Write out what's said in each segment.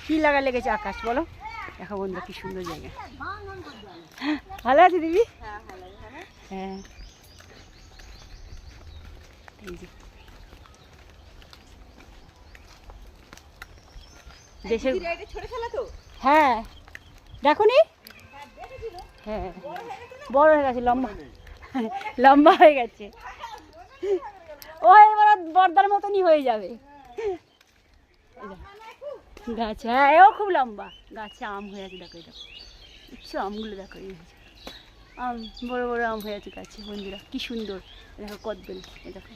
কি লাগা লেগেছে আকাশ বলো। দেখো বন্ধু কি সুন্দর জায়গা। ভালো আছে দিদি? হ্যাঁ এই যে দেশের হ্যাঁ দেখো নি। হ্যাঁ বড় হয়ে গেছে, লম্বা লম্বা হয়ে গেছে। ও এবার বর্দার মতনই হয়ে যাবে। গাছ হ্যাঁ ও খুব লম্বা। গাছে আম হয়ে আছে দেখো, এটা দেখছো আমগুলো দেখো, এই আম বড় বড় আম হয়ে আছে গাছে বন্ধুরা, কি সুন্দর। দেখো কদবেল, এই দেখো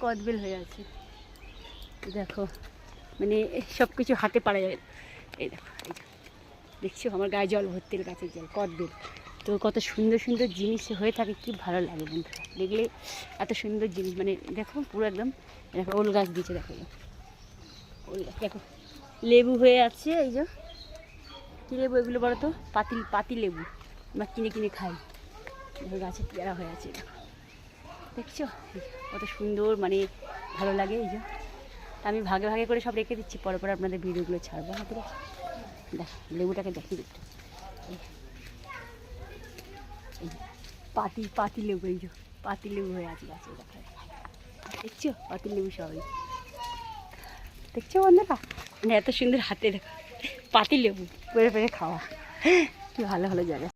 কদবেল হয়ে আছে দেখো, মানে সব কিছু হাতে পারা যায়। এই দেখো এই দেখছো আমার গায়ে জল ভর্তি, গাছের জল কদবেল। তো কত সুন্দর সুন্দর জিনিস হয়ে থাকে, কি ভালো লাগে বন্ধুরা দেখলে। এত সুন্দর জিনিস মানে দেখো পুরো একদম। দেখো ওল গাছ দিয়েছে দেখো, ওল গাছ দেখো, লেবু হয়ে আছে। এই যে কী লেবু এগুলো বলো তো? পাতি লেবু, আমরা কিনে কিনে খাই। দেখো গাছে পেয়ারা হয়ে আছে দেখো, দেখছো কত সুন্দর, মানে ভালো লাগে। এই যে আমি ভাগে ভাগে করে সব রেখে দিচ্ছি, পরে পরে আপনাদের ভিডিওগুলো ছাড়বো। হাতে দেখ লেবুটাকে দেখি একটু, পাতি লেবু, এই যে পাতি লেবু হয়ে আছে গাছে দেখা, দেখছো পাতি লেবু সবাই দেখছো বন্ধুরা, মানে এত সুন্দর হাতে দেখো পাতি লেবু পেরে পেরে খাওয়া, কি ভালো ভালো জায়গা।